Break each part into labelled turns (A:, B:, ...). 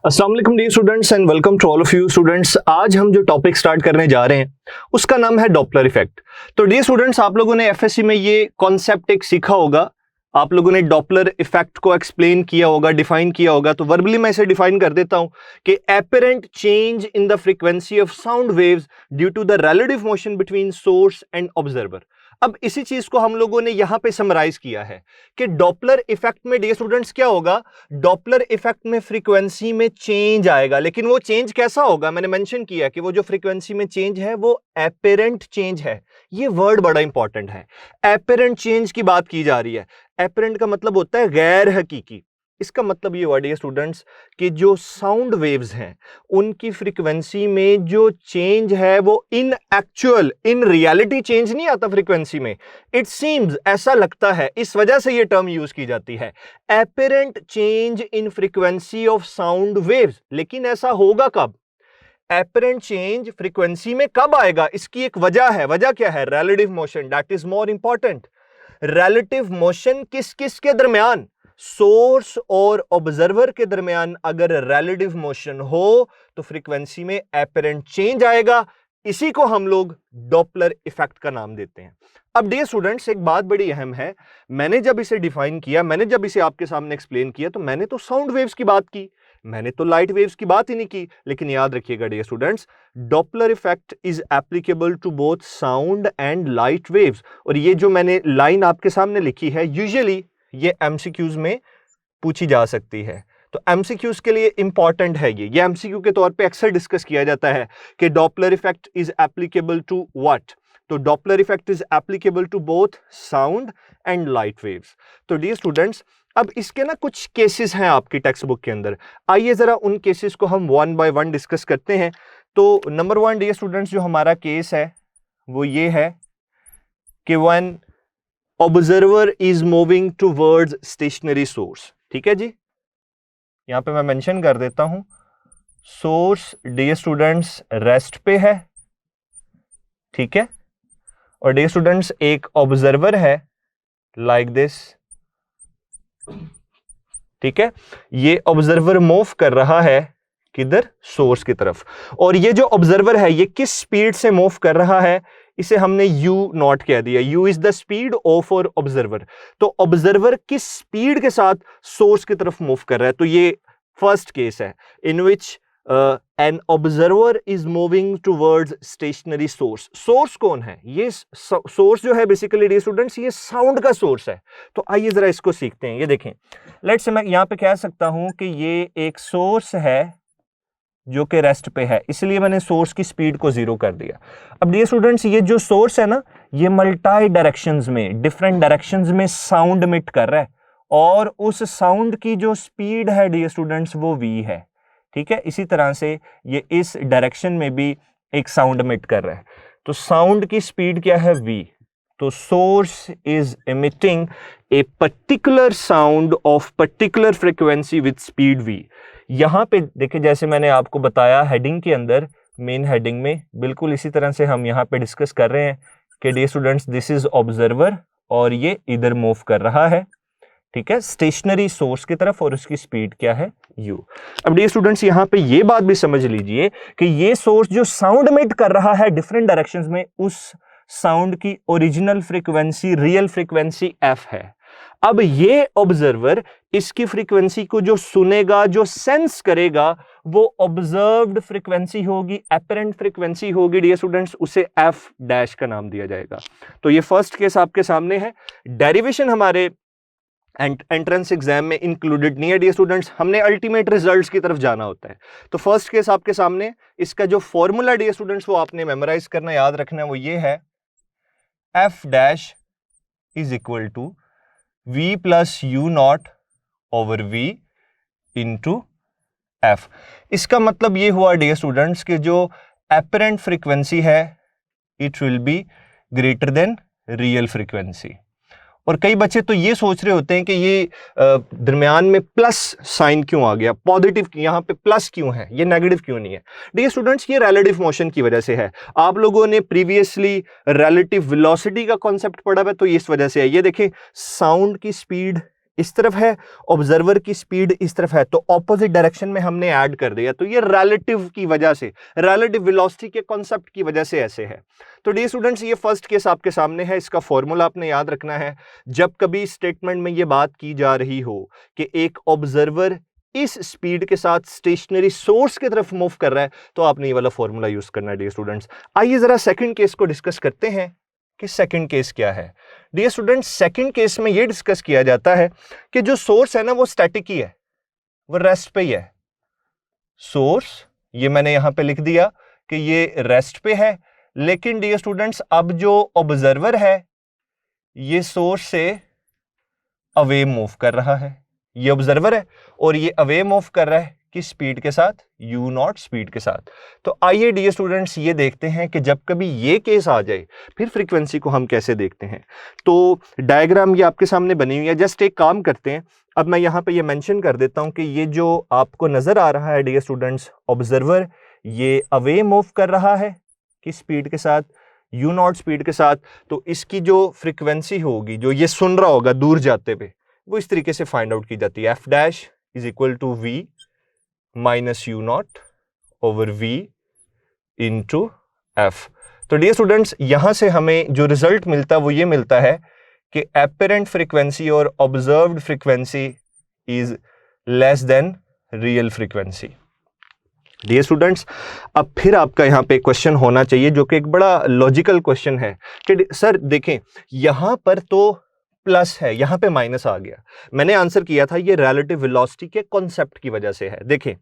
A: अस्सलाम वालेकुम dear students and welcome to all of you students. आज हम जो टॉपिक स्टार्ट करने जा रहे हैं उसका नाम है डॉपलर इफेक्ट। तो डियर स्टूडेंट्स, आप लोगों ने एफएससी में ये कॉन्सेप्ट एक सीखा होगा, आप लोगों ने डॉपलर इफेक्ट को एक्सप्लेन किया होगा, डिफाइन किया होगा। तो वर्बली मैं इसे डिफाइन कर देता हूं कि apparent change in the frequency of sound waves due to the relative motion between source and observer. अब इसी चीज को हम लोगों ने यहां पे समराइज किया है कि डॉपलर इफेक्ट में डियर स्टूडेंट्स क्या होगा, डॉपलर इफेक्ट में फ्रीक्वेंसी में चेंज आएगा, लेकिन वो चेंज कैसा होगा, मैंने मेंशन किया कि वो जो फ्रीक्वेंसी में चेंज है वो एपरेंट चेंज है। ये वर्ड बड़ा इंपॉर्टेंट है, एपरेंट चेंज की बात की जा रही है। एपरेंट का मतलब होता है गैर हकीकी। इसका मतलब ये वर्ड है स्टूडेंट्स कि जो साउंड वेव्स हैं उनकी फ्रीक्वेंसी में जो चेंज है वो इन एक्चुअल, इन रियलिटी चेंज नहीं आता फ्रीक्वेंसी में, इट सीम्स, ऐसा लगता है, इस वजह से ये टर्म यूज की जाती है, apparent change in frequency of sound waves. लेकिन ऐसा होगा कब? एपरेंट चेंज फ्रीक्वेंसी में कब आएगा? इसकी एक वजह है। वजह क्या है? Relative motion, that is more important. Relative motion किस किस के दरमियान? सोर्स और ऑब्जर्वर के दरमियान अगर रिलेटिव मोशन हो तो फ्रीक्वेंसी में एपरेंट चेंज आएगा। इसी को हम लोग डॉपलर इफेक्ट का नाम देते हैं। अब डियर स्टूडेंट्स, एक बात बड़ी अहम है, मैंने जब इसे डिफाइन किया, मैंने जब इसे आपके सामने एक्सप्लेन किया, तो मैंने तो साउंड वेव्स की बात की, मैंने तो लाइट वेव्स की बात ही नहीं की। लेकिन याद रखिएगा dear students, Doppler effect is applicable to both sound and light waves. और ये जो मैंने लाइन आपके सामने लिखी है, यूजुअली ये एमसीक्यूज में पूछी जा सकती है। तो एमसीक्यूज के लिए इंपॉर्टेंट है ये एमसीक्यू के तौर पे अक्सर डिस्कस किया जाता है कि Doppler effect is applicable to what. तो Doppler effect is applicable to both sound and light waves. तो डियर स्टूडेंट्स, अब इसके ना कुछ केसेस हैं आपकी टेक्स्ट बुक के अंदर, आइए जरा उन केसेस को हम वन बाय वन डिस्कस करते हैं। तो नंबर वन डियर स्टूडेंट्स, जो हमारा केस है वो ये है कि when observer is moving towards stationary source. ठीक है जी, यहां पे मैं मेंशन कर देता हूं, सोर्स डियर स्टूडेंट्स रेस्ट पे है, ठीक है, और डियर स्टूडेंट्स एक ऑब्जर्वर है लाइक दिस, ठीक है। ये ऑब्जर्वर मूव कर रहा है किधर? सोर्स की तरफ। और ये जो ऑब्जर्वर है ये किस स्पीड से मूव कर रहा है? इसे हमने u नॉट कह दिया। u is the speed of और ऑब्जर्वर। तो ऑब्जर्वर किस स्पीड के साथ सोर्स की तरफ मूव कर रहा है? तो ये फर्स्ट केस है in which an observer is moving towards stationary source. Source कौन है? ये सोर्स जो है बेसिकली डियर स्टूडेंट्स ये साउंड का सोर्स है। तो आइए जरा इसको सीखते हैं। ये देखें, लेट्स से मैं यहां पे कह सकता हूं कि ये एक सोर्स है जो कि रेस्ट पे है, इसलिए मैंने सोर्स की स्पीड को 0 कर दिया। अब डियर स्टूडेंट्स, ये जो सोर्स है ना, ये मल्टी डायरेक्शंस में, डिफरेंट डायरेक्शंस में साउंड इमिट कर रहा है, और उस साउंड की जो स्पीड है डियर स्टूडेंट्स वो v है, ठीक है। इसी तरह से ये इस डायरेक्शन में भी एक साउंड इमिट कर रहा है। तो साउंड की स्पीड क्या है? v। तो source is emitting a particular sound of particular frequency with speed v। यहां पे देखिए, जैसे मैंने आपको बताया हेडिंग के अंदर, मेन हेडिंग में, बिल्कुल इसी तरह से हम यहां पे डिस्कस कर रहे हैं कि dear students this is observer और ये इधर मूव कर रहा है, ठीक है, स्टेशनरी सोर्स की तरफ, और उसकी स्पीड क्या है? u। अब डियर स्टूडेंट्स, यहां पे ये बात भी समझ लीजिए कि ये सोर्स जो साउंड इमिट कर रहा है डिफरेंट डायरेक्शंस में, उस साउंड की original frequency, real frequency f है। अब ये ऑब्जर्वर इसकी फ्रीक्वेंसी को जो सुनेगा, जो सेंस करेगा, वो ऑब्जर्व्ड फ्रीक्वेंसी होगी, एपरेंट फ्रीक्वेंसी होगी डियर स्टूडेंट्स, उसे f डैश का नाम दिया जाएगा। तो ये फर्स्ट केस आपके सामने है। डेरिवेशन हमारे एंट्रेंस एग्जाम में इंक्लूडेड नहीं है डियर स्टूडेंट्स, हमने अल्टीमेट रिजल्ट्स की तरफ जाना होता है। तो फर्स्ट केस आपके सामने, इसका जो फॉर्मूला डियर स्टूडेंट्स वो आपने मेमोराइज करना, याद रखना, वो ये है, f dash is equal to v plus u not over v into f। इसका मतलब ये हुआ डियर स्टूडेंट्स कि जो एपरेंट फ्रीक्वेंसी है it will be greater than real frequency. और कई बच्चे तो ये सोच रहे होते हैं कि ये दरमियान में प्लस साइन क्यों आ गया, पॉजिटिव यहाँ पे प्लस क्यों है, ये नेगेटिव क्यों नहीं है। डियर स्टूडेंट्स, ये रिलेटिव मोशन की वजह से है। आप लोगों ने प्रीवियसली रिलेटिव वेलोसिटी का कॉन्सेप्ट पढ़ा है, तो ये इस वजह से है। ये देखें, साउंड की स्पीड इस तरफ है, ऑब्जर्वर की स्पीड इस तरफ है, तो ऑपोजिट डायरेक्शन में हमने ऐड कर दिया। तो ये रिलेटिव की वजह से, रिलेटिव वेलोसिटी के कॉन्सेप्ट की वजह से ऐसे है। तो डियर स्टूडेंट्स, ये फर्स्ट केस आपके सामने है, इसका फॉर्मूला आपने याद रखना है। जब कभी स्टेटमेंट में ये बात की जा रही हो कि एक ऑब्जर्वर इस स्पीड के साथ स्टेशनरी सोर्स की तरफ मूव कर रहा है, तो आपने ये वाला फॉर्मूला यूज करना है डियर स्टूडेंट्स। आइए जरा सेकंड केस को डिस्कस करते हैं कि सेकंड केस क्या है। डियर स्टूडेंट्स, सेकंड केस में ये डिस्कस किया जाता है कि जो सोर्स है ना वो स्टैटिक ही है, वो रेस्ट पे ही है। सोर्स ये मैंने यहां पे लिख दिया कि ये रेस्ट पे है, लेकिन डियर स्टूडेंट्स अब जो ऑब्जर्वर है ये सोर्स से अवे मूव कर रहा है। ये ऑब्जर्वर है और ये अवे मूव कर रहा है किस स्पीड के साथ? u नॉट स्पीड के साथ। तो आइए डियर स्टूडेंट्स ये देखते हैं कि जब कभी ये केस आ जाए फिर फ्रीक्वेंसी को हम कैसे देखते हैं। तो डायग्राम ये आपके सामने बनी हुई है। जस्ट एक काम करते हैं, अब मैं यहाँ पे ये मेंशन कर देता हूँ कि ये जो आपको नजर आ रहा है डियर स्टूडेंट्स, ऑब्जर्वर ये अवे मूव कर रहा है किस स्पीड के साथ? u नॉट स्पीड के साथ। तो इसकी जो फ्रीक्वेंसी होगी, जो ये सुन रहा होगा दूर जाते पे, वो इस तरीके से फाइंड आउट की जाती है। f dash is equal to v minus u not over v into f। तो डियर स्टूडेंट्स, यहां से हमें जो रिजल्ट मिलता है वो ये मिलता है कि एपरेंट फ्रीक्वेंसी और observed frequency is less than real frequency. Dear students, अब फिर आपका यहां पे क्वेश्चन होना चाहिए जो कि एक बड़ा लॉजिकल क्वेश्चन है कि सर देखें यहां पर तो प्लस है, यहां पे माइनस आ गया। मैंने आंसर किया था ये रिलेटिव वेलोसिटी के कॉन्सेप्ट की वजह से है। देखें,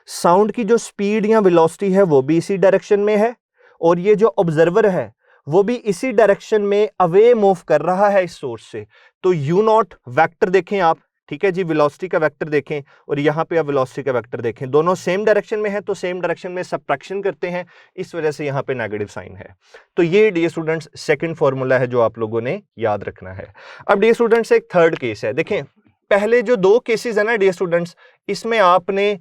A: साउंड की जो स्पीड या वेलोसिटी है वो भी इसी डायरेक्शन में है और ये जो ऑब्जर्वर है वो भी इसी डायरेक्शन में अवे मूव कर रहा है इस सोर्स से। तो u नॉट वेक्टर देखें आप, ठीक है जी, वेलोसिटी का वेक्टर देखें और यहां पे आप वेलोसिटी का वेक्टर देखें, दोनों सेम डायरेक्शन में है तो सेम डायरेक्शन में सबट्रैक्शन करते हैं, इस वजह से यहां पे नेगेटिव साइन है। तो ये डियर स्टूडेंट्स सेकंड फॉर्मूला है जो आप लोगों ने याद रखना है। अब डियर स्टूडेंट्स एक थर्ड केस है। देखें, पहले जो दो केसेस है ना डियर स्टूडेंट्स, इसमें आपने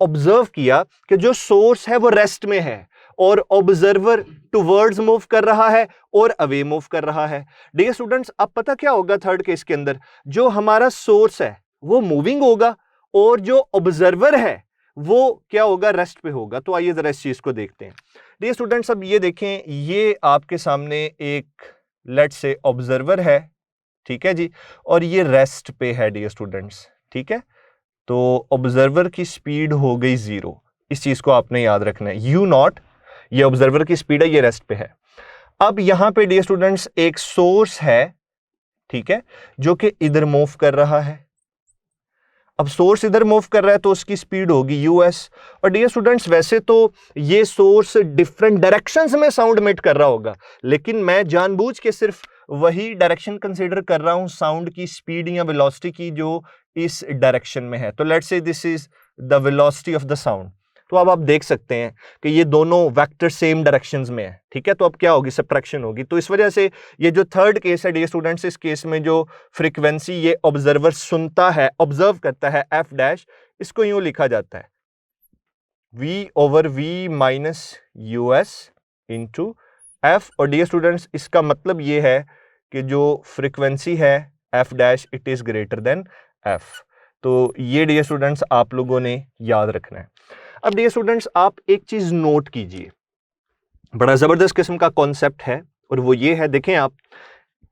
A: ऑब्जर्व किया कि जो सोर्स है वो रेस्ट में है और ऑब्जर्वर टुवर्ड्स मूव कर रहा है और अवे मूव कर रहा है। डियर स्टूडेंट्स, अब पता क्या होगा थर्ड केस के अंदर, जो हमारा सोर्स है वो मूविंग होगा और जो ऑब्जर्वर है वो क्या होगा? रेस्ट पे होगा। तो आइए जरा इस चीज को देखते हैं। डियर स्टूडेंट्स, अब ये देखें, ये आपके सामने एक लेट्स से ऑब्जर्वर है, ठीक है जी, और ये रेस्ट पे है डियर स्टूडेंट्स, ठीक है। तो ऑब्जर्वर की स्पीड हो गई 0, इस चीज को आपने याद रखना है। u नॉट ये ऑब्जर्वर की स्पीड है, ये रेस्ट पे है। अब यहां पे डियर स्टूडेंट्स एक सोर्स है, ठीक है, जो कि इधर मूव कर रहा है। अब सोर्स इधर मूव कर रहा है तो उसकी स्पीड होगी us। और डियर स्टूडेंट्स, वैसे तो ये सोर्स डिफरेंट डायरेक्शंस में साउंड इमिट कर रहा होगा, लेकिन मैं जानबूझ के सिर्फ वही डायरेक्शन कंसीडर कर रहा हूं साउंड की स्पीड या वेलोसिटी की जो इस डायरेक्शन में है। तो let's say this is the velocity of the sound. तो अब आप देख सकते हैं कि ये दोनों वेक्टर सेम डायरेक्शंस में है, ठीक है। तो अब क्या होगी? सबट्रैक्शन होगी। तो इस वजह से ये जो थर्ड केस है डियर स्टूडेंट्स, इस केस में जो फ्रीक्वेंसी ये ऑब्जर्वर सुनता है, ऑब्जर्व करता है, f डैश, इसको यूं लिखा जाता है v over v minus us into f। और डियर स्टूडेंट्स, इसका मतलब ये है कि जो फ्रीक्वेंसी है f dash it is greater then f। तो ये डियर स्टूडेंट्स आप लोगों ने याद रखना है। अब डियर स्टूडेंट्स, आप एक चीज नोट कीजिए, बड़ा जबरदस्त किस्म का कॉन्सेप्ट है और वो ये है, देखें आप,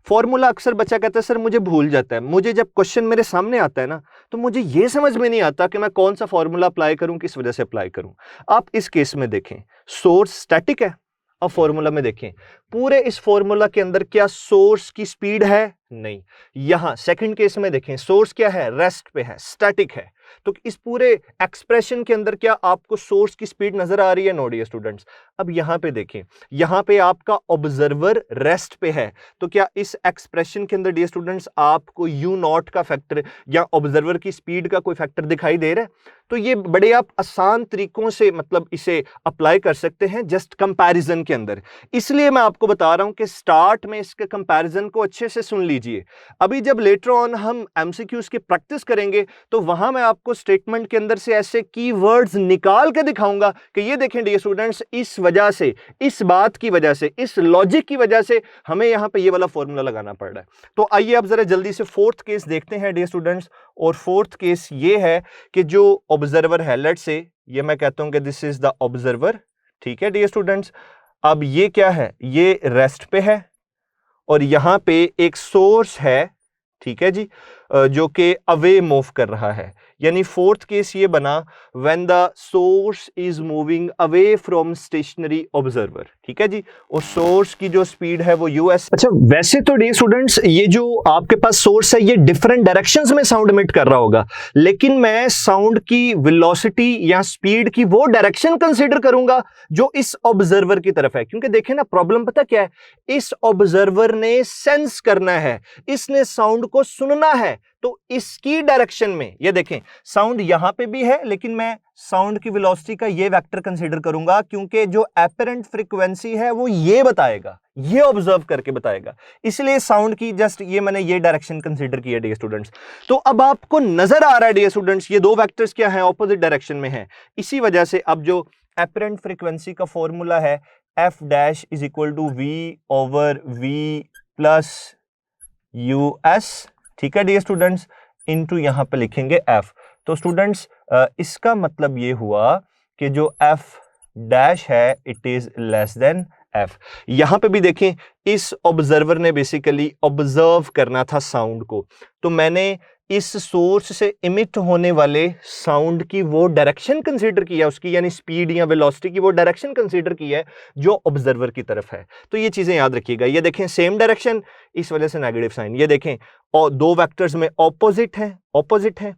A: फॉर्मूला अक्सर बच्चा कहता है सर मुझे भूल जाता है, मुझे जब क्वेश्चन मेरे सामने आता है ना तो मुझे ये समझ में नहीं आता कि मैं कौन सा फॉर्मूला अप्लाई करूं, किस वजह से अप्लाई करूं। आप इस केस में देखें, सोर्स स्टैटिक है। अब फॉर्मूला में देखें, पूरे इस फॉर्मूला के अंदर क्या सोर्स की स्पीड है? नहीं। यहां सेकंड केस में देखें, सोर्स क्या है? रेस्ट पे है, स्टैटिक है। तो इस पूरे एक्सप्रेशन के अंदर क्या आपको सोर्स की स्पीड नजर आ रही है? No dear students. अब यहां पे देखें, यहां पे आपका ऑब्जर्वर रेस्ट पे है, तो क्या इस एक्सप्रेशन के अंदर डियर स्टूडेंट्स आपको u नॉट का फैक्टर या ऑब्जर्वर की स्पीड का कोई फैक्टर दिखाई दे रहा है? तो ये बड़े आप आसान तरीकों से मतलब इसे अप्लाई कर सकते हैं जस्ट कंपैरिजन के अंदर। इसलिए मैं आपको बता रहा हूं कि स्टार्ट में इसके कंपैरिजन को अच्छे से सुन लीजिए। अभी जब लेटर ऑन हम एमसीक्यूज की प्रैक्टिस करेंगे तो वहां मैं आपको आपको स्टेटमेंट के अंदर से ऐसे कीवर्ड्स निकाल के दिखाऊंगा कि ये देखें डियर स्टूडेंट्स, इस वजह से, इस बात की वजह से, इस लॉजिक की वजह से हमें यहां पे ये वाला फॉर्मूला लगाना पड़ रहा है। तो आइए आप जरा जल्दी से फोर्थ केस देखते हैं डियर स्टूडेंट्स। और फोर्थ केस ये है कि जो ऑब्जर्वर है, लेट्स से ये मैं कहता हूं कि दिस इज द ऑब्जर्वर, ठीक है डियर स्टूडेंट्स। अब ये क्या है, ये रेस्ट पे है और यहां पे एक सोर्स है, ठीक है जी, जो कि अवे मूव कर रहा है। यानी फोर्थ केस ये बना when the source is moving away from stationary observer, ठीक है जी। और सोर्स की जो स्पीड है वो यूएस। अच्छा, वैसे तो डियर स्टूडेंट्स ये जो आपके पास सोर्स है ये डिफरेंट डायरेक्शंस में साउंड इमिट कर रहा होगा, लेकिन मैं साउंड की वेलोसिटी या स्पीड की वो डायरेक्शन कंसीडर करूंगा जो इस ऑब्जर्वर की तरफ है। क्योंकि देखें ना, प्रॉब्लम पता क्या है, इस ऑब्जर्वर ने सेंस करना है, इसने साउंड को सुनना है, तो इसकी डायरेक्शन में ये देखें साउंड यहां पे भी है, लेकिन मैं साउंड की वेलोसिटी का ये वेक्टर कंसीडर करूंगा क्योंकि जो एपरेंट फ्रीक्वेंसी है वो ये बताएगा, ये ऑब्जर्व करके बताएगा। इसलिए साउंड की जस्ट ये मैंने ये डायरेक्शन कंसीडर किया डियर स्टूडेंट्स। तो अब आपको नजर आ रहा है डियर स्टूडेंट्स, ये दो वेक्टर्स क्या है, ऑपोजिट डायरेक्शन में है। इसी वजह से अब जो एपरेंट फ्रीक्वेंसी का फॉर्मूला है f dash is equal to v over v plus u s, ठीक है डियर स्टूडेंट्स, इनटू यहां पे लिखेंगे एफ। तो स्टूडेंट्स इसका मतलब ये हुआ कि जो एफ डैश है it is less then F. यहां पे भी देखें, इस ऑब्जर्वर ने बेसिकली ऑब्जर्व करना था साउंड को, तो मैंने इस सोर्स से इमिट होने वाले साउंड की वो डायरेक्शन कंसीडर किया, उसकी यानी स्पीड या वेलोसिटी की वो डायरेक्शन कंसीडर की है जो ऑब्जर्वर की तरफ है। तो ये चीजें याद रखिएगा। ये देखें सेम डायरेक्शन, इस वजह से नेगेटिव साइन। ये देखें और दो वेक्टर्स में ऑपोजिट है,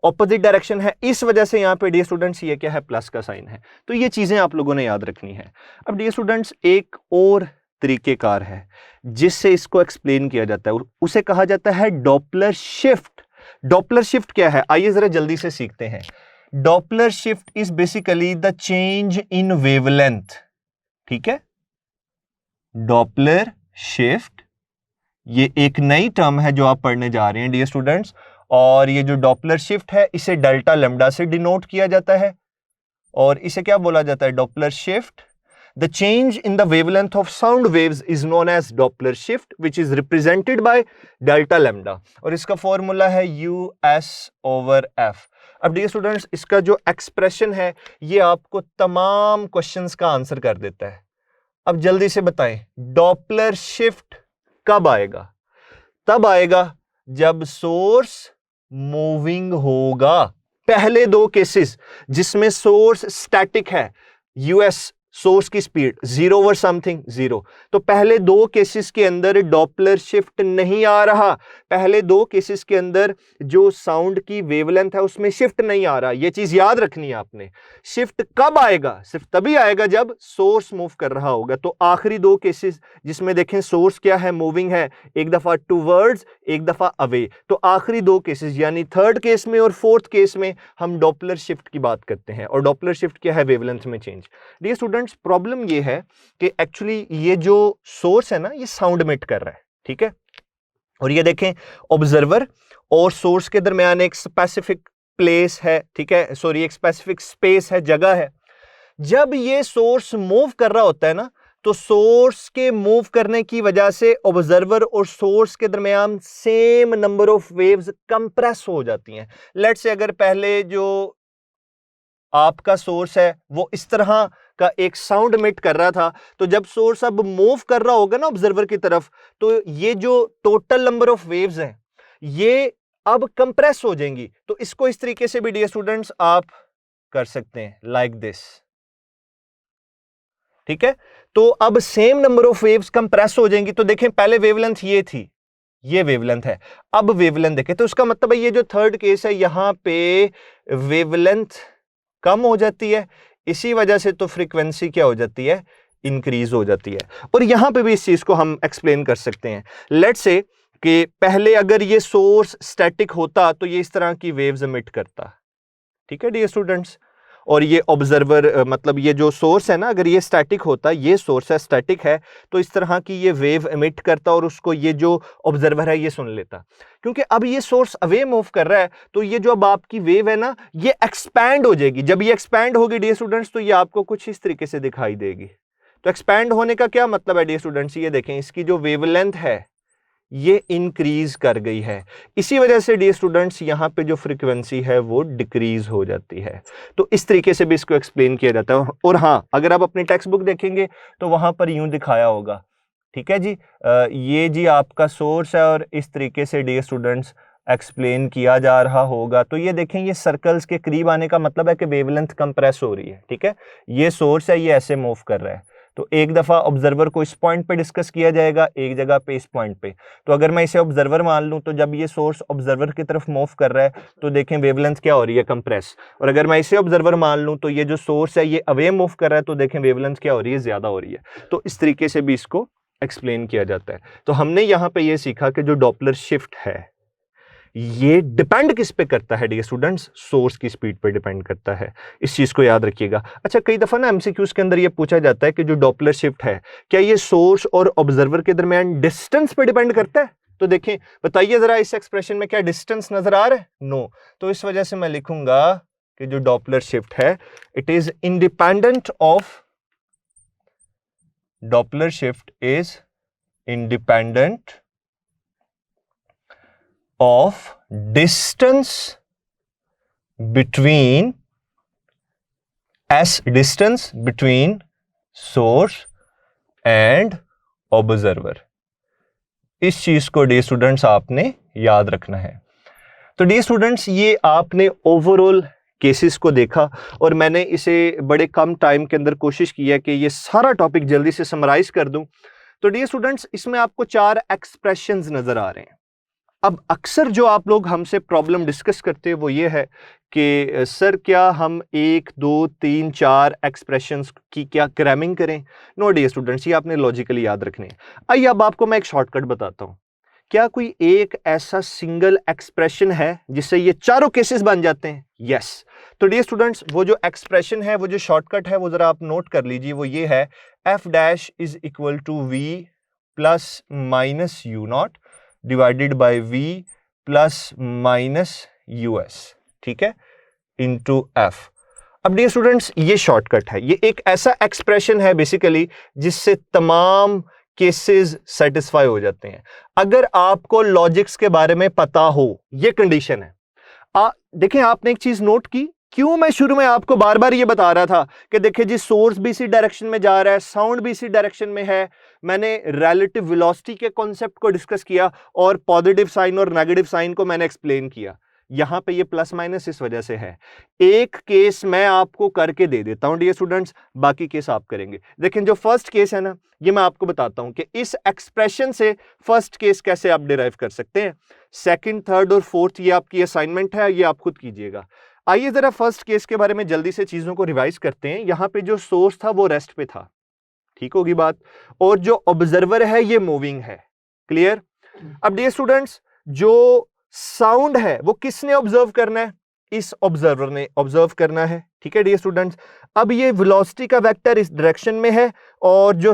A: ऑपोजिट डायरेक्शन है, इस वजह से यहां पे डियर स्टूडेंट्स ये क्या है, प्लस का साइन है। तो ये चीजें आप लोगों ने याद रखनी है। अब डियर स्टूडेंट्स एक और तरीकेकार है जिससे इसको एक्सप्लेन किया जाता है, उसे कहा जाता है डॉपलर शिफ्ट। डॉपलर शिफ्ट क्या है, आइए जरा जल्दी से सीखते हैं। Doppler shift is basically the change in wavelength, ठीक है। डॉपलर शिफ्ट ये एक नई टर्म है जो आप पढ़ने जा रहे हैं डियर स्टूडेंट्स, और ये जो डॉपलर शिफ्ट है इसे डेल्टा लैम्डा से डिनोट किया जाता है, और इसे क्या बोला जाता है, Doppler shift. The change in the wavelength of sound waves is known as Doppler shift, which is represented by delta lambda, और इसका फॉर्मूला है US over F। अब डियर स्टूडेंट्स इसका जो एक्सप्रेशन है ये आपको तमाम क्वेश्चंस का आंसर कर देता है। अब जल्दी से बताएं, डॉपलर शिफ्ट कब आएगा? तब आएगा जब सोर्स मूविंग होगा। पहले दो केसेस जिसमें सोर्स स्टैटिक है, यूएस सोर्स की स्पीड 0 ओवर समथिंग 0, तो पहले दो केसेस के अंदर डॉपलर शिफ्ट नहीं आ रहा। पहले दो केसेस के अंदर जो साउंड की वेवलेंथ है उसमें शिफ्ट नहीं आ रहा। ये चीज याद रखनी है आपने। शिफ्ट कब आएगा? सिर्फ तभी आएगा जब सोर्स मूव कर रहा होगा। तो आखिरी दो केसेस जिसमें देखें सोर्स क्या है, मूविंग है, एक दफा टूवर्ड्स एक दफा अवे, तो आखिरी दो केसेस यानी थर्ड केस में और फोर्थ केस में हम डॉपलर शिफ्ट की बात करते हैं। और डॉपलर शिफ्ट क्या है, वेवलेंथ में चेंज। डियर स्टूडेंट्स प्रॉब्लम ये है कि एक्चुअली ये जो सोर्स है ना ये साउंड इमिट कर रहा है, ठीक है। और ये देखें ऑब्जर्वर और सोर्स के दरमियान एक स्पेसिफिक प्लेस है, ठीक है, सॉरी एक स्पेसिफिक स्पेस है, जगह है। जब ये सोर्स मूव कर रहा होता है ना, तो सोर्स के मूव करने की वजह से ऑब्जर्वर और सोर्स के दरमियान same number of waves compress हो जाती हैं। लेट्स से अगर पहले जो आपका सोर्स है वो इस तरह का एक साउंड इमिट कर रहा था, तो जब सोर्स अब मूव कर रहा होगा ना ऑब्जर्वर की तरफ, तो ये जो टोटल नंबर ऑफ वेव्स हैं ये अब कंप्रेस हो जाएंगी। तो इसको इस तरीके से भी डियर स्टूडेंट्स आप कर सकते हैं, लाइक दिस, ठीक है। तो अब same number of waves compress हो जाएंगी। तो देखें पहले वेवलेंथ ये थी, ये वेवलेंथ है, अब वेवलेंथ देखें, तो उसका मतलब है ये जो थर्ड केस है यहां पे वेवलेंथ कम हो जाती है, इसी वजह से तो फ्रीक्वेंसी क्या हो जाती है, इंक्रीज हो जाती है। और यहां पे भी इस चीज को हम एक्सप्लेन कर सकते हैं। लेट्स से कि पहले अगर ये सोर्स स्टैटिक होता तो ये इस तरह की वेव्स एमिट करता, ठीक है डियर स्टूडेंट्स। और ये ऑब्जर्वर मतलब ये जो सोर्स है ना, अगर ये स्टैटिक होता, ये सोर्स है स्टैटिक है, तो इस तरह की ये वेव एमिट करता और उसको ये जो ऑब्जर्वर है ये सुन लेता। क्योंकि अब ये सोर्स अवे मूव कर रहा है, तो ये जो अब आपकी वेव है ना, ये एक्सपैंड हो जाएगी। जब ये एक्सपैंड होगी डियर स्टूडेंट्स, तो ये आपको कुछ इस तरीके से दिखाई देगी। तो एक्सपैंड होने का क्या मतलब है डियर स्टूडेंट्स, ये देखें, इसकी जो वेवलेंथ है ये इंक्रीज कर गई है। इसी वजह से डियर स्टूडेंट्स यहां पे जो फ्रीक्वेंसी है वो डिक्रीज हो जाती है। तो इस तरीके से भी इसको एक्सप्लेन किया जाता है। और हाँ, अगर आप अपनी टेक्स्ट बुक देखेंगे तो वहां पर यूं दिखाया होगा, ठीक है जी, ये जी आपका सोर्स है और इस तरीके से डियर स्टूडेंट्स एक्सप्लेन किया जा रहा होगा। तो ये देखें, ये सर्कल्स के करीब आने का मतलब है कि वेवलेंथ कंप्रेस हो रही है, ठीक है। ये सोर्स है, ये ऐसे मूव कर रहा है। तो एक दफा ऑब्जर्वर को इस पॉइंट पे डिस्कस किया जाएगा, एक जगह पे इस पॉइंट पे। तो अगर मैं इसे ऑब्जर्वर मान लूं, तो जब ये सोर्स ऑब्जर्वर की तरफ मूव कर रहा है तो देखें वेवलेंथ क्या हो रही है, कंप्रेस। और अगर मैं इसे ऑब्जर्वर मान लूं तो ये जो सोर्स है ये अवे मूव कर रहा है, तो देखें वेवलेंथ क्या हो रही है, ज्यादा हो रही है। तो इस तरीके से भी इसको एक्सप्लेन किया जाता है। तो हमने यहां पे ये सीखा कि जो डॉपलर शिफ्ट है ये डिपेंड किस पे करता है डियर स्टूडेंट्स, सोर्स की स्पीड पे डिपेंड करता है। इस चीज को याद रखिएगा। अच्छा, कई दफा ना एमसीक्यूज के अंदर ये पूछा जाता है कि जो डॉपलर शिफ्ट है क्या ये सोर्स और ऑब्जर्वर के दरमियान डिस्टेंस पे डिपेंड करता है। तो देखें, बताइए जरा इस एक्सप्रेशन में क्या डिस्टेंस नजर आ रहा है? नो। तो इस वजह से मैं लिखूंगा कि जो डॉपलर शिफ्ट है it is independent of, Doppler shift is independent of distance between distance between source and observer। इस चीज को डियर स्टूडेंट्स आपने याद रखना है। तो डियर स्टूडेंट्स ये आपने ओवरऑल केसेस को देखा और मैंने इसे बड़े कम टाइम के अंदर कोशिश की है कि ये सारा टॉपिक जल्दी से समराइज कर दूं। तो डियर स्टूडेंट्स इसमें आपको 4 एक्सप्रेशंस नजर आ रहे हैं। अब अक्सर जो आप लोग हमसे प्रॉब्लम डिस्कस करते हैं वो ये है कि सर क्या हम 1 2 3 4 एक्सप्रेशंस की क्या क्रैमिंग करें? नो डियर स्टूडेंट्स, ये आपने लॉजिकली याद रखने हैं। आइए अब आपको मैं एक शॉर्टकट बताता हूं। क्या कोई एक ऐसा सिंगल एक्सप्रेशन है जिससे ये चारों केसेस बन जाते हैं? यस। तो डियर स्टूडेंट्स वो जो एक्सप्रेशन है, वो जो शॉर्टकट है, वो जरा आप नोट कर लीजिए। वो ये है f dash is equal to v plus minus u not divided by v plus minus u s, ठीक है, इंटू f। अब डियर स्टूडेंट्स ये शॉर्टकट है, ये एक ऐसा एक्सप्रेशन है बेसिकली जिससे तमाम केसेस सेटिस्फाई हो जाते हैं। अगर आपको लॉजिक्स के बारे में पता हो, ये कंडीशन है। देखें, आपने एक चीज नोट की, क्यों मैं शुरू में आपको बार बार ये बता रहा था कि देखिए जी सोर्स भी इसी डायरेक्शन में जा रहा है, साउंड भी इसी डायरेक्शन में है। मैंने रिलेटिव वेलोसिटी के कॉन्सेप्ट को डिस्कस किया और पॉजिटिव साइन और नेगेटिव साइन को मैंने एक्सप्लेन किया। यहां पे ये प्लस माइनस इस वजह से है। एक केस मैं आपको करके दे देता हूं डियर स्टूडेंट्स, बाकी केस आप करेंगे। लेकिन जो फर्स्ट केस है ना, ये मैं आपको बताता हूं कि इस एक्सप्रेशन से फर्स्ट केस कैसे आप डिराइव कर सकते हैं। सेकंड, थर्ड और फोर्थ ये आपकी असाइनमेंट है, ये आप खुद कीजिएगा। आइए जरा फर्स्ट केस के बारे में जल्दी से चीजों को रिवाइज करते हैं। यहां पे जो सोर्स था वो रेस्ट पे था, ठीक होगी बात, और जो ऑब्जर्वर है ये मूविंग है। क्लियर? अब डियर स्टूडेंट्स जो साउंड है वो किसने ऑब्जर्व करना है? इस ऑब्जर्वर ने ऑब्जर्व करना है, ठीक है डियर स्टूडेंट्स। अब ये वेलोसिटी का वेक्टर इस डायरेक्शन में है और जो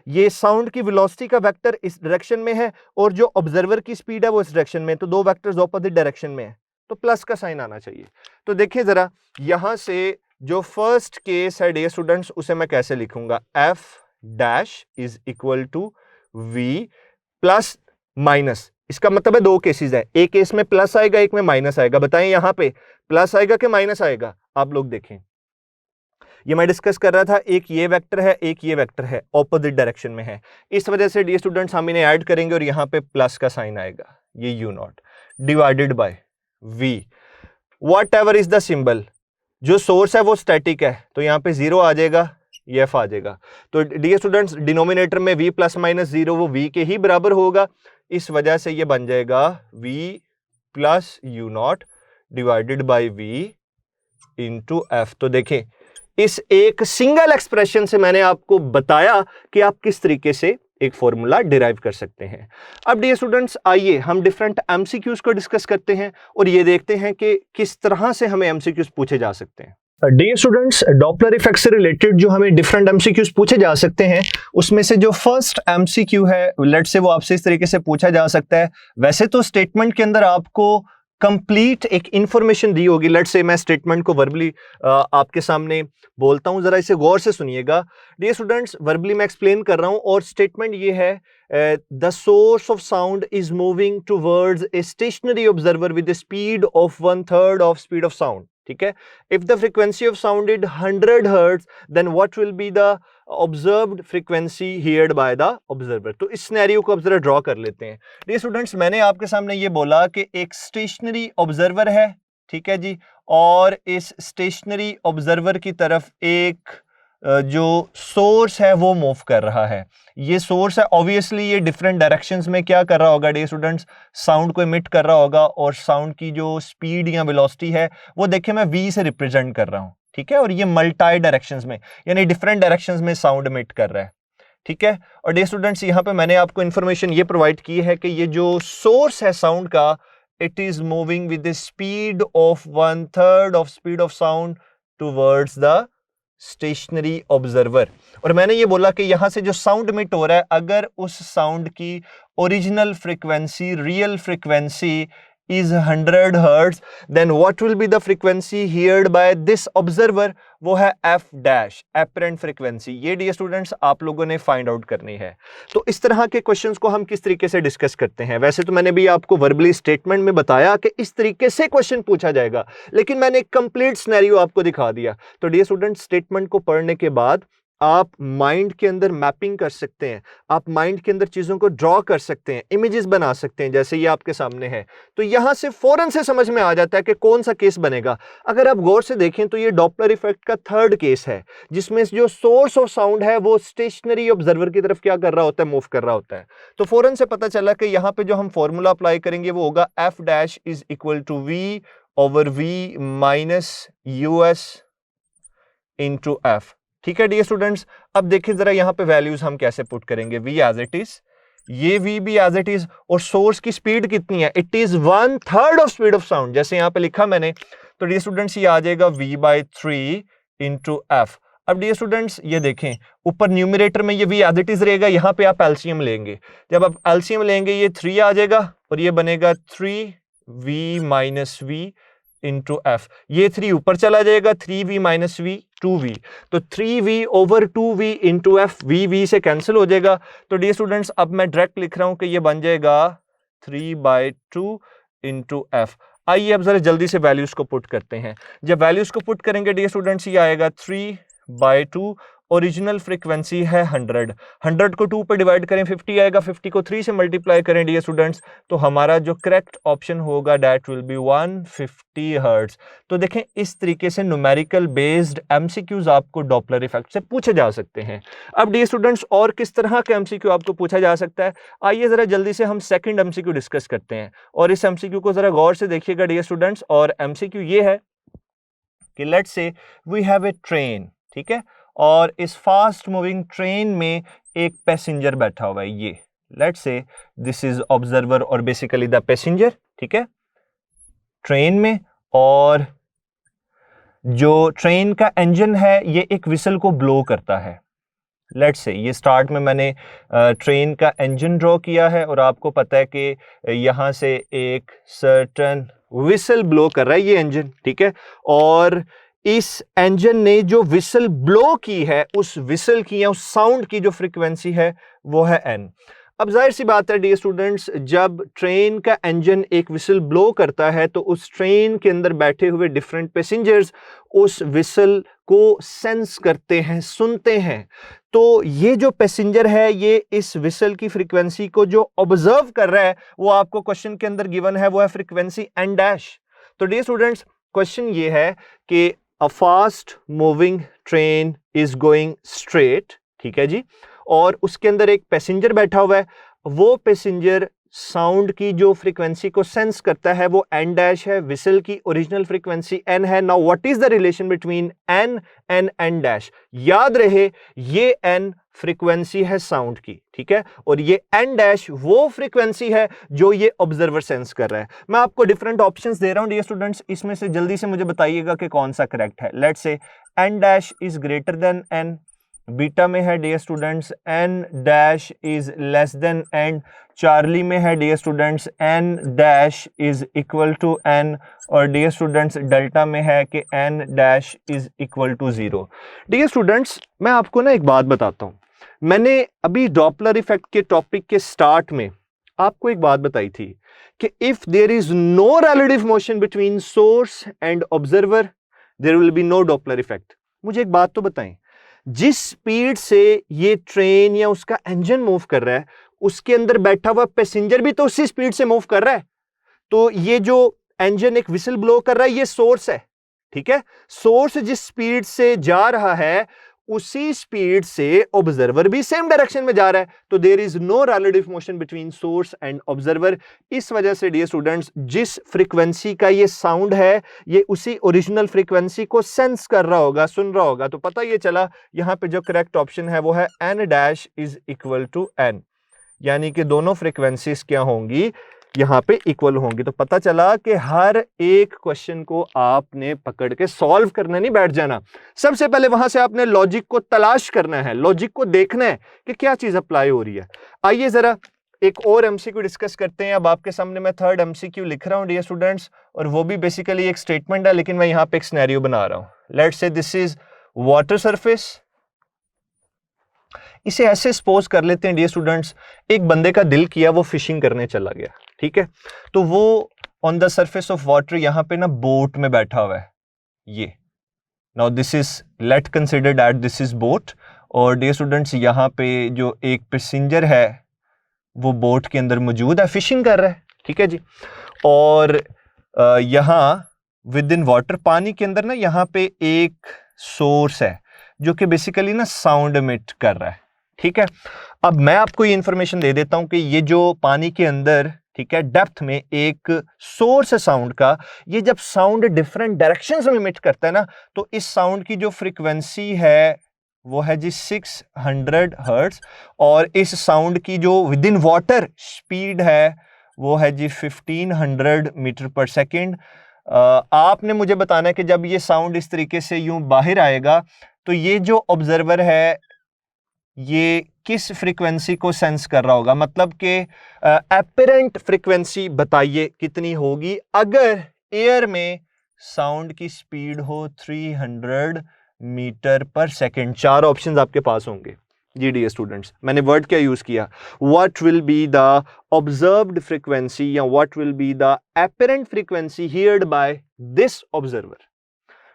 A: ये साउंड की वेलोसिटी का वेक्टर इस डायरेक्शन में है और जो ऑब्जर्वर की स्पीड है वो इस डायरेक्शन में, तो दो वेक्टर्स ऑपोजिट डायरेक्शन में है, तो प्लस का साइन आना चाहिए। तो देखिए जरा यहां से जो फर्स्ट केस है डियर स्टूडेंट्स उसे मैं कैसे लिखूंगा, f dash is equal to v plus minus. इसका मतलब है दो केसेस है, एक केस में प्लस आएगा, एक में माइनस आएगा। बताएं यहां पे प्लस आएगा कि माइनस आएगा? आप लोग देखें, ये मैं डिस्कस कर रहा था, एक ये वेक्टर है, एक ये वेक्टर है, ऑपोजिट डायरेक्शन में है। इस वजह से डियर स्टूडेंट्स हम इन्हें ऐड करेंगे और यहां पे प्लस का साइन आएगा, ये you not divided by v, what ever is the symbol. जो सोर्स है वो स्टैटिक है, तो यहां पे 0 आ जाएगा, ये f आ जाएगा। तो डियर स्टूडेंट्स डिनोमिनेटर में v प्लस माइनस 0 वो v के ही बराबर होगा। इस वजह से ये बन जाएगा v plus u not divided by v into f। तो देखें इस एक सिंगल एक्सप्रेशन से मैंने आपको बताया कि आप किस तरीके से एक फॉर्मूला डिराइव कर सकते हैं। अब डियर स्टूडेंट्स आइए हम डिफरेंट एमसीक्यूज को डिस्कस करते हैं और ये देखते हैं कि किस तरह से हमें एमसीक्यूज पूछे जा सकते हैं। डियर स्टूडेंट्स, डॉपलर इफेक्ट से रिलेटेड जो हमें डिफरेंट एमसीक्यूज पूछे जा सकते हैं, उसमें से जो फर्स्ट एमसीक्यू है, लेट से वो आपसे इस तरीके से पूछा जा सकता है। वैसे तो स्टेटमेंट के अंदर आपको कंप्लीट एक इंफॉर्मेशन दी होगी। लेट से मैं स्टेटमेंट को वर्बली आपके सामने बोलता हूं, जरा इसे गौर से सुनिएगा। डियर स्टूडेंट्स, वर्बली मैं एक्सप्लेन कर रहा हूं और स्टेटमेंट ये है, the source of sound is moving towards a stationary observer with the speed of 1/3 of speed of sound. ठीक है, if the frequency of sound is 100 hertz, then what will be the observed frequency heard by the observer. तो इस scenario को अब जरा draw कर लेते हैं। डियर स्टूडेंट्स, मैंने आपके सामने ये बोला कि एक स्टेशनरी ऑब्जर्वर है, ठीक है जी, और इस स्टेशनरी ऑब्जर्वर की तरफ एक जो सोर्स है वो मूव कर रहा है। ये सोर्स है, ऑब्वियसली ये डिफरेंट डायरेक्शंस में क्या कर रहा होगा डियर स्टूडेंट्स, साउंड को इमिट कर रहा होगा, और साउंड की जो स्पीड या वेलोसिटी है वो देखिए मैं v से रिप्रेजेंट कर रहा हूं, ठीक है, और ये मल्टी डायरेक्शंस में यानी डिफरेंट डायरेक्शंस में साउंड इमिट कर रहा है, ठीक है। और डियर स्टूडेंट्स, यहाँ पे मैंने आपको इंफॉर्मेशन ये प्रोवाइड की है कि ये जो सोर्स है साउंड का, it is moving with the speed of 1/3 of speed of sound towards the stationary observer. और मैंने ये बोला कि यहां से जो साउंड इमिट हो रहा है, अगर उस साउंड की original frequency, real frequency is 100 hertz, then what will be the frequency heard by this observer? वो है f dash, apparent frequency। ये डियर स्टूडेंट्स आप लोगों ने फाइंड आउट करनी है। तो इस तरह के क्वेश्चंस को हम किस तरीके से डिस्कस करते हैं? वैसे तो मैंने भी आपको वर्बली स्टेटमेंट में बताया कि इस तरीके से क्वेश्चन पूछा जाएगा, लेकिन मैंने एक कंप्लीट सिनेरियो आपको दिखा दिया। तो डियर स्टूडेंट्स, स्टेटमेंट को पढ़ने के बाद आप माइंड के अंदर मैपिंग कर सकते हैं, आप माइंड के अंदर चीजों को ड्रॉ कर सकते हैं, इमेजेस बना सकते हैं, जैसे ये आपके सामने है। तो यहां से फौरन से समझ में आ जाता है कि कौन सा केस बनेगा। अगर आप गौर से देखें तो ये डॉपलर इफेक्ट का थर्ड केस है, जिसमें जो सोर्स ऑफ साउंड है वो स्टेशनरी ऑब्जर्वर की तरफ क्या कर रहा होता है, मूव कर रहा होता है। तो फौरन से पता चला कि यहां पे जो हम फॉर्मूला अप्लाई करेंगे वो होगा f dash is equal to v/v minus us into f। ठीक है डियर स्टूडेंट्स, अब देखिए जरा यहाँ पे वैल्यूज हम कैसे पुट करेंगे। v एज इट इज, ये v भी एज इट इज, और सोर्स की स्पीड कितनी है, it is 1/3 of speed of sound, जैसे यहाँ पे लिखा मैंने। तो डियर स्टूडेंट्स ये आ जाएगा v/3 इंटू f। अब डियर स्टूडेंट्स ये देखें, ऊपर न्यूमरेटर में ये v एज इट इज रहेगा, यहाँ पे आप एलसीएम लेंगे। जब आप एलसीएम लेंगे ये 3 आ जाएगा और ये बनेगा 3v minus v into f। ये 3 ऊपर चला जाएगा, 3v माइनस v 2v, तो 3v over 2v into f, v से कैंसिल हो जाएगा। तो डियर स्टूडेंट्स अब मैं डायरेक्ट लिख रहा हूं कि ये बन जाएगा 3/2 इंटू f। आइए अब जरा जल्दी से वैल्यूज को पुट करते हैं। जब वैल्यूज को पुट करेंगे डियर स्टूडेंट्स ये आएगा 3/2, ओरिजिनल फ्रीक्वेंसी है 100 को 2 पे डिवाइड करें 50 आएगा, 50 को 3 से मल्टीप्लाई करें डियर स्टूडेंट्स, तो हमारा जो करेक्ट ऑप्शन होगा दैट विल बी 150 हर्ट्ज। तो देखें इस तरीके से न्यूमेरिकल बेस्ड एमसीक्यूज आपको डॉपलर इफेक्ट से पूछे जा सकते हैं। अब डियर स्टूडेंट्स और किस तरह का एमसीक्यू आपको पूछा जा सकता है, आइए जरा जल्दी से हम सेकंड एमसीक्यू डिस्कस करते हैं। और इस एमसीक्यू को जरा गौर से देखिएगा डियर स्टूडेंट्स, और एमसीक्यू ये है कि let's say we have a train, ठीक है, और इस फास्ट मूविंग ट्रेन में एक पैसेंजर बैठा हुआ है। ये let's say this is observer और बेसिकली द पैसेंजर, ठीक है, ट्रेन में, और जो ट्रेन का इंजन है ये एक विसल को ब्लो करता है। लेट्स से ये स्टार्ट में मैंने ट्रेन का इंजन ड्रॉ किया है और आपको पता है कि यहां से एक सर्टेन विसल ब्लो कर रहा है ये इंजन, ठीक है, और इस इंजन ने जो विसल ब्लो की है, उस विसल की या उस साउंड की जो फ्रीक्वेंसी है वो है n। अब जाहिर सी बात है डियर स्टूडेंट्स, जब ट्रेन का इंजन एक विसल ब्लो करता है तो उस ट्रेन के अंदर बैठे हुए डिफरेंट पैसेंजर्स उस विसल को सेंस करते हैं, सुनते हैं। तो ये जो पैसेंजर है ये इस विसल की फ्रीक्वेंसी को जो ऑब्जर्व कर रहा है, वो आपको क्वेश्चन के अंदर गिवन है, वो है फ्रीक्वेंसी n डैश। तो डियर स्टूडेंट्स क्वेश्चन ये है कि a fast moving train is going straight, ठीक है जी, और उसके अंदर एक पैसेंजर बैठा हुआ है, वो पैसेंजर साउंड की जो फ्रीक्वेंसी को सेंस करता है वो n डैश है, विसल की ओरिजिनल फ्रीक्वेंसी n है। Now what is the relation between n and n dash? याद रहे ये n फ्रीक्वेंसी है साउंड की, ठीक है, और ये n डैश वो फ्रीक्वेंसी है जो ये ऑब्जर्वर सेंस कर रहा है। मैं आपको डिफरेंट ऑप्शंस दे रहा हूं डियर स्टूडेंट्स, इसमें से जल्दी से मुझे बताइएगा कि कौन सा करेक्ट है। Let's say n dash is greater than n, beta में है dear students n dash is less than n, Charlie में है dear students n dash is equal to n, और डियर स्टूडेंट्स डेल्टा में है कि n dash is equal to 0। Dear students मैं आपको ना एक बात बताता हूं, मैंने अभी डॉपलर इफेक्ट के टॉपिक के स्टार्ट में आपको एक बात बताई थी कि if there is no relative motion between source and observer there will be no Doppler effect. मुझे एक बात तो बताएं, जिस स्पीड से ये ट्रेन या उसका इंजन मूव कर रहा है उसके अंदर बैठा हुआ पैसेंजर भी तो उसी स्पीड से मूव कर रहा है। तो ये जो इंजन एक विसल ब्लो कर रहा है ये सोर्स है, ठीक है। सोर्स जिस स्पीड से जा रहा है उसी स्पीड से ऑब्जर्वर भी सेम डायरेक्शन में जा रहा है, तो there is no relative motion between source and observer. इस वजह से डियर स्टूडेंट्स जिस फ्रीक्वेंसी का ये साउंड है ये उसी ओरिजिनल फ्रीक्वेंसी को सेंस कर रहा होगा, सुन रहा होगा। तो पता ये चला यहां पे जो करेक्ट ऑप्शन है वो है n dash is equal to n, यानी कि दोनों फ्रीक्वेंसीज क्या होंगी, यहां पे इक्वल होंगी। तो पता चला कि हर एक क्वेश्चन को आपने पकड़ के सॉल्व करने नहीं बैठ जाना, सबसे पहले वहां से आपने लॉजिक को तलाश करना है, लॉजिक को देखना है कि क्या चीज अप्लाई हो रही है। आइए जरा एक और एमसीक्यू डिस्कस करते हैं। अब आपके सामने मैं थर्ड एमसीक्यू लिख रहा हूं डियर स्टूडेंट्स, और वो भी बेसिकली एक स्टेटमेंट है लेकिन मैं यहां पे एक सिनेरियो बना रहा हूं। Let's say this is water surface. इसे ऐसे सपोज कर लेते हैं डियर स्टूडेंट्स, एक बंदे का दिल किया वो फिशिंग करने चला गया, ठीक है, तो वो on the surface of water यहां पे ना बोट में बैठा हुआ है। ये now this is late consider that this is boat, और डियर स्टूडेंट्स यहां पे जो एक पैसेंजर है वो बोट के अंदर मौजूद है, फिशिंग कर रहा है, ठीक है जी। और यहां विद इन वाटर पानी के अंदर ना यहां पे एक सोर्स है जो कि बेसिकली ना साउंड एमिट कर रहा है, ठीक है। अब मैं आपको ये इंफॉर्मेशन दे देता हूं कि ये जो पानी के अंदर, ठीक है, डेप्थ में एक सोर्स है साउंड का, ये जब साउंड डिफरेंट डायरेक्शंस में इमिट करता है ना तो इस साउंड की जो फ्रीक्वेंसी है वो है जी 600 हर्ट्ज, और इस साउंड की जो विद इन वाटर स्पीड है वो है जी 1500 मीटर पर सेकेंड। आपने मुझे बताना है कि जब ये साउंड इस तरीके से यूं बाहर आएगा तो ये जो ऑब्जर्वर है ये किस फ्रीक्वेंसी को सेंस कर रहा होगा, मतलब कि एपरेंट फ्रीक्वेंसी बताइए कितनी होगी अगर एयर में साउंड की स्पीड हो 300 मीटर पर सेकेंड। चार ऑप्शंस आपके पास होंगे जी डियर स्टूडेंट्स। मैंने वर्ड क्या यूज किया, what will be the observed frequency या what will be the apparent frequency heard by this observer.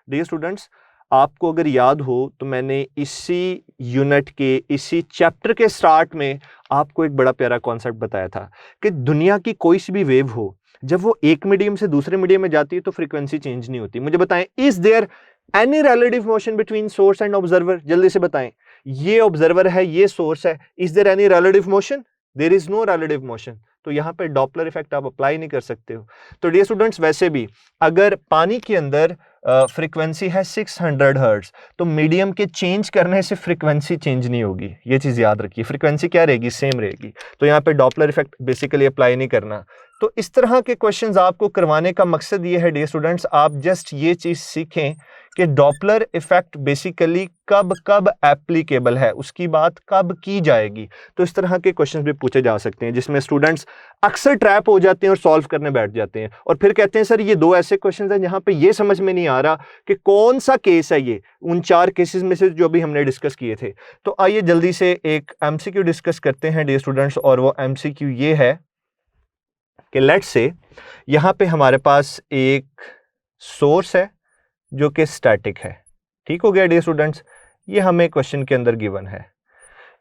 A: Dear students आपको अगर याद हो तो मैंने इसी यूनिट के इसी चैप्टर के स्टार्ट में आपको एक बड़ा प्यारा कॉन्सेप्ट बताया था कि दुनिया की कोई सी भी वेव हो जब वो एक मीडियम से दूसरे मीडियम में जाती है तो फ्रीक्वेंसी चेंज नहीं होती। मुझे बताएं, is there any relative motion between source and observer? जल्दी से बताएं, ये ऑब्जर्वर है ये सोर्स है, is there any relative motion? There is no relative motion. तो यहां पे डॉपलर इफेक्ट आप अप्लाई नहीं कर सकते हो। तो डियर स्टूडेंट्स वैसे भी अगर पानी के अंदर फ्रीक्वेंसी है 600 हर्ट्ज तो मीडियम के चेंज करने से फ्रीक्वेंसी चेंज नहीं होगी, ये चीज याद रखिए, फ्रीक्वेंसी क्या रहेगी, सेम रहेगी। तो यहाँ पे डॉपलर इफेक्ट बेसिकली अप्लाई नहीं करना। तो इस तरह के क्वेश्चंस आपको करवाने का मकसद ये है डियर स्टूडेंट्स, आप जस्ट ये चीज सीखें कि डॉपलर इफेक्ट बेसिकली कब कब एप्लीकेबल है, उसकी बात कब की जाएगी। तो इस तरह के क्वेश्चंस भी पूछे जा सकते हैं जिसमें स्टूडेंट्स अक्सर ट्रैप हो जाते हैं और सॉल्व करने बैठ जाते हैं और फिर कहते हैं सर ये दो ऐसे क्वेश्चंस हैं जहां पे ये समझ में नहीं आ रहा कि कौन सा केस है ये उन चार केसेस में से जो भी हमने डिस्कस किए थे। तो आइए जल्दी से एक एमसीक्यू डिस्कस करते हैं डियर स्टूडेंट्स, और वो एमसीक्यू ये है कि लेट्स से यहां पे हमारे पास एक सोर्स है जो कि स्टैटिक है, ठीक हो गया डियर स्टूडेंट्स, ये हमें क्वेश्चन के अंदर गिवन है।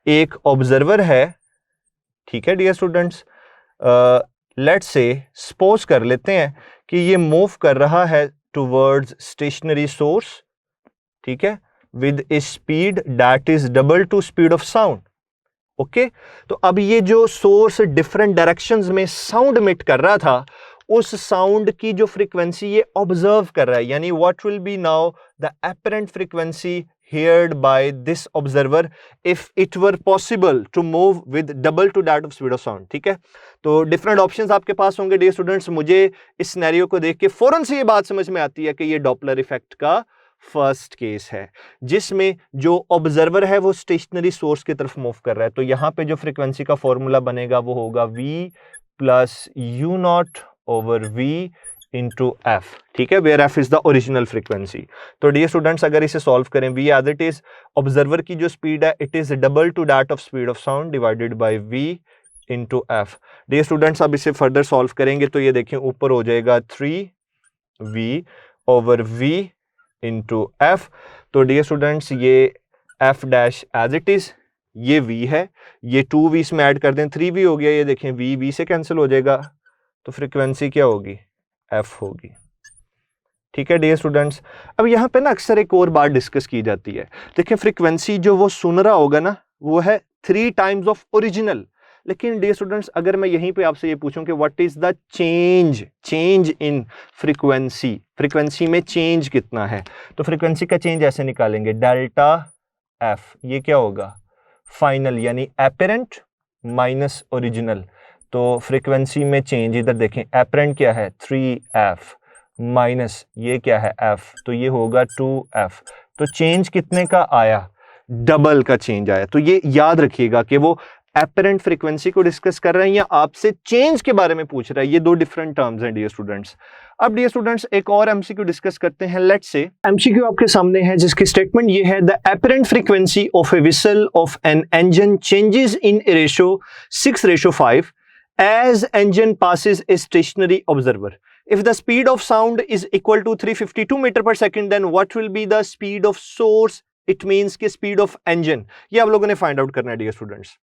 A: एक ऑब्जर्वर है, ठीक है dear students, let's say suppose कर लेते हैं कि ये मूव कर रहा है टुवर्ड्स स्टेशनरी सोर्स, ठीक है, with A speed that is double to speed of sound. Okay तो अब ये जो सोर्स डिफरेंट डायरेक्शंस में साउंड इमिट कर रहा था, उस साउंड की जो फ्रीक्वेंसी ये ऑब्जर्व कर रहा है, यानी what will B now the apparent frequency heard by this observer if it were possible to move with double to that of speed of sound। ठीक है, तो डिफरेंट ऑप्शंस आपके पास होंगे डियर स्टूडेंट्स। मुझे इस सिनेरियो को देख के फौरन से ये बात समझ में आती है कि ये डॉपलर इफेक्ट का फर्स्ट केस है, जिसमें जो ऑब्जर्वर है वो स्टेशनरी सोर्स की तरफ मूव कर रहा है। तो यहां पे जो फ्रीक्वेंसी का फॉर्मूला बनेगा वो होगा v plus u naught over v into f. ठीक है, where f is the original frequency. तो डियर स्टूडेंट्स अगर इसे सॉल्व करें, v as it is observer की जो स्पीड है it is double to that of speed of sound divided by v into f. Dear students अब इसे further solve करेंगे तो ये देखें ऊपर हो जाएगा 3v over v into f. तो डियर स्टूडेंट्स ये f dash as it is, ये v है, ये 2v इसमें ऐड कर दें 3v हो गया, ये देखें v से कैंसिल हो जाएगा, तो फ्रीक्वेंसी क्या होगी, f होगी। ठीक है डियर स्टूडेंट्स, अब यहाँ पे ना अक्सर एक और बात डिस्कस की जाती है। देखिए फ्रीक्वेंसी जो वो सुन रहा होगा ना वो है 3 टाइम्स ऑफ ओरिजिनल, लेकिन डियर स्टूडेंट्स अगर मैं यहीं पे आपसे ये पूछूं कि what is the change in frequency में चेंज कितना है, तो फ्रीक्वेंसी का चेंज ऐसे निकालेंगे डेल्टा एफ, ये क्या होगा फाइनल यानी एपरेंट माइनस ओरिजिनल। तो फ्रीक्वेंसी में चेंज इधर देखें, एपरेंट क्या है 3f माइनस ये क्या है f, तो ये होगा 2f। तो चेंज कितने का आया, डबल का चेंज आया। तो ये याद रखिएगा कि वो एपरेंट फ्रीक्वेंसी को डिस्कस कर रहे हैं या आपसे चेंज के बारे में पूछ रहा है, ये दो डिफरेंट टर्म्स हैं डियर स्टूडेंट्स। अब डियर स्टूडेंट्स एक और एमसीक्यू डिस्कस करते हैं। लेट्स से एमसीक्यू आपके सामने है जिसकी स्टेटमेंट ये है, the apparent frequency of a whistle of an engine changes in ratio 6:5 as engine passes a stationary observer. If the speed of sound is equal to 352 meter per second, then what will be the speed of source? It means कि speed of engine, ये आप लोगों ने find out करना है dear students.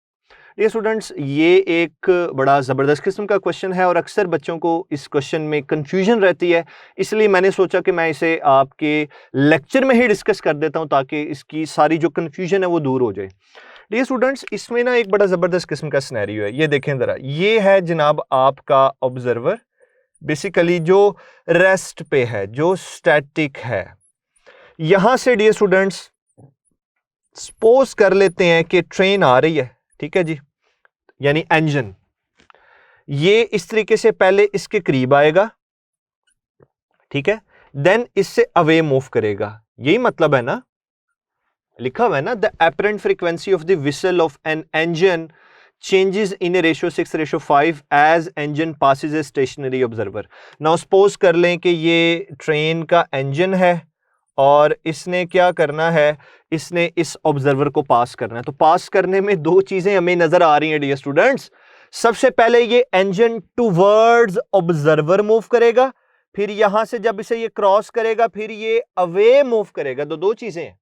A: Dear students ये एक बड़ा ज़बरदस्त किस्म का क्वेश्चन है और अक्सर बच्चों को इस क्वेश्चन में कंफ्यूजन रहती है, इसलिए मैंने सोचा कि मैं इसे आपके लेक्चर में ही डिस्कस कर देता हूँ ताकि इसकी सारी जो कंफ्यूजन है वो दूर हो जाए। डियर स्टूडेंट्स इसमें ना एक बड़ा ज़बरदस्त किस्म का सिनेरियो है, ये देखें ज़रा, ये है जनाब आपका ऑब्जर्वर, बेसिकली जो रेस्ट पे है, जो स्टैटिक है। यहां से डियर स्टूडेंट्स सपोज कर लेते हैं कि ट्रेन आ रही है, ठीक है जी, यानी इंजन ये इस तरीके से पहले इसके करीब आएगा, ठीक है, देन इससे अवे मूव करेगा, यही मतलब है ना, लिखा हुआ है ना, the apparent frequency of the whistle of an engine changes in a ratio 6:5 as engine passes a stationary observer. Now suppose कर लें कि ये ट्रेन का इंजन है और इसने क्या करना है, इसने इस ऑब्जर्वर को पास करना है। तो पास करने में दो चीजें हमें नजर आ रही हैं डियर स्टूडेंट्स। सबसे पहले ये इंजन टुवर्ड्स ऑब्जर्वर मूव करेगा, फिर यहां से जब इसे ये क्रॉस करेगा फिर ये अवे मूव करेगा। तो दो चीजें हैं,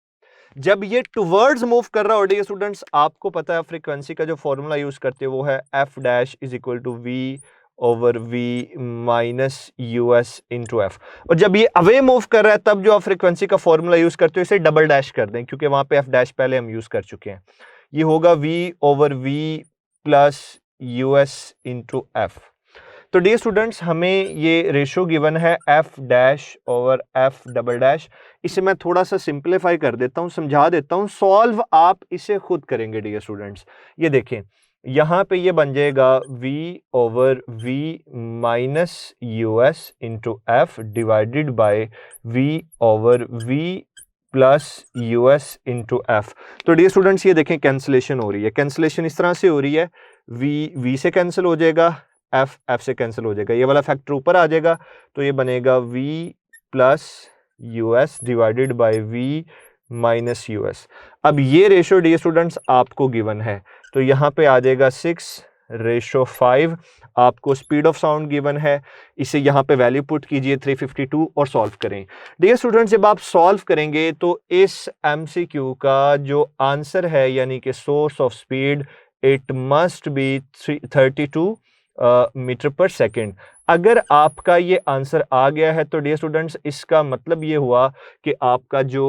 A: जब ये टुवर्ड्स मूव कर रहा हो डियर स्टूडेंट्स, आपको पता है फ्रीक्वेंसी का जो फॉर्मूला यूज करते हैं वो है f dash is equal to v over v minus u s into f. और जब ये अवे मूव कर रहा है तब जो आप फ्रीक्वेंसी का फॉर्मूला यूज करते हो इसे डबल डैश कर दें, क्योंकि वहां पे एफ डैश पहले हम यूज कर चुके हैं। ये होगा v over v plus u s into f. तो डियर स्टूडेंट्स हमें ये रेशो गिवन है f dash over f double dash. इसे मैं थोड़ा सा सिंप्लीफाई कर देता हूं, समझा देता हूं, सॉल्व आप इसे खुद करेंगे डियर स्टूडेंट्स। ये देखें यहां पे ये बन जाएगा v over v minus u s into F divided by v over v plus u s into f. तो डियर स्टूडेंट्स ये देखें कैंसिलेशन हो रही है, कैंसिलेशन इस तरह से हो रही है, v से कैंसिल हो जाएगा, एफ से कैंसिल हो जाएगा, ये वाला फैक्टर ऊपर आ जाएगा, तो ये बनेगा v plus US divided by v minus US. अब ये रेशो डियर स्टूडेंट्स आपको गिवन है, तो यहाँ पे आ जाएगा 6:5। आपको स्पीड ऑफ साउंड गिवन है, इसे यहाँ पे वैल्यू पुट कीजिए 352 और सॉल्व करें। डियर स्टूडेंट्स जब आप सॉल्व करेंगे तो इस एमसीक्यू का जो आंसर है यानी कि source of speed it must be 32 metre पर सेकेंड। अगर आपका ये आंसर आ गया है तो डियर स्टूडेंट्स इसका मतलब ये हुआ कि आपका जो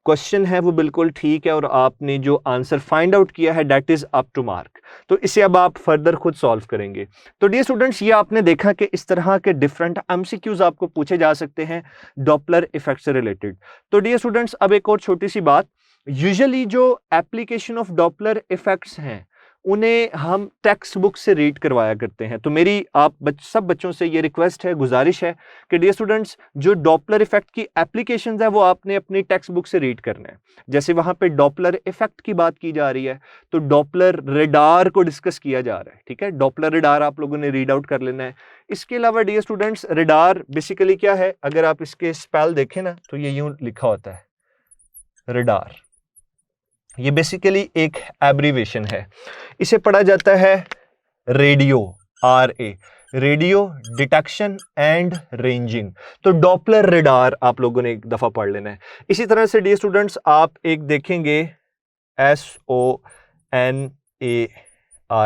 A: क्वेश्चन है वो बिल्कुल ठीक है और आपने जो आंसर फाइंड आउट किया है that is up to mark. तो इसे अब आप फर्दर खुद सॉल्व करेंगे। तो डियर स्टूडेंट्स, ये आपने देखा कि इस तरह के डिफरेंट एमसीक्यूज आपको पूछे जा सकते हैं डॉपलर इफेक्ट से रिलेटेड। तो डियर स्टूडेंट्स, अब एक और छोटी सी बात, यूजुअली जो एप्लीकेशन ऑफ डॉपलर इफेक्ट्स हैं उन्हें हम टेक्स्ट बुक से रीड करवाया करते हैं। तो मेरी सब बच्चों से ये रिक्वेस्ट है, गुजारिश है कि डियर स्टूडेंट्स, जो डॉपलर इफेक्ट की एप्लीकेशंस है वो आपने अपनी टेक्स्ट बुक से रीड करना है। जैसे वहां पे डॉपलर इफेक्ट की बात की जा रही है तो डॉपलर रेडार को डिस्कस किया जा रहा है, ठीक है। डॉपलर रेडार आप लोगों ने रीड आउट कर लेना है। इसके अलावा डियर स्टूडेंट्स, रेडार बेसिकली क्या है, अगर आप इसके स्पेल देखें ना तो ये यूं लिखा होता है रेडार। ये बेसिकली एक एब्रीवेशन है, इसे पढ़ा जाता है radio, RA, radio detection and ranging. तो डॉपलर रेडार आप लोगों ने एक दफा पढ़ लेना है। इसी तरह से डियर स्टूडेंट्स, आप एक देखेंगे SONAR,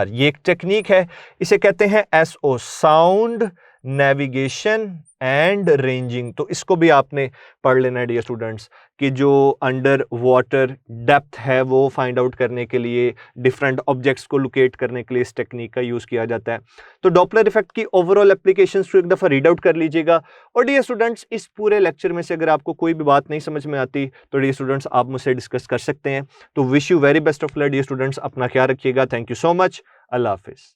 A: ये एक टेक्निक है, इसे कहते हैं SO, sound navigation and ranging. तो इसको भी आपने पढ़ लेना है डियर स्टूडेंट्स, कि जो अंडर वाटर डेप्थ है वो फाइंड आउट करने के लिए, डिफरेंट ऑब्जेक्ट्स को लोकेट करने के लिए इस टेक्निक का यूज किया जाता है। तो डॉपलर इफेक्ट की ओवरऑल एप्लीकेशंस को एक दफा रीड आउट कर लीजिएगा। और डियर स्टूडेंट्स, इस पूरे लेक्चर में से अगर आपको कोई भी बात नहीं समझ में आती तो डियर स्टूडेंट्स आप मुझसे डिस्कस कर सकते हैं। तो wish you very best of luck dear students, अपना ख्याल रखिएगा। थैंक यू सो मच, अल्लाह हाफिज।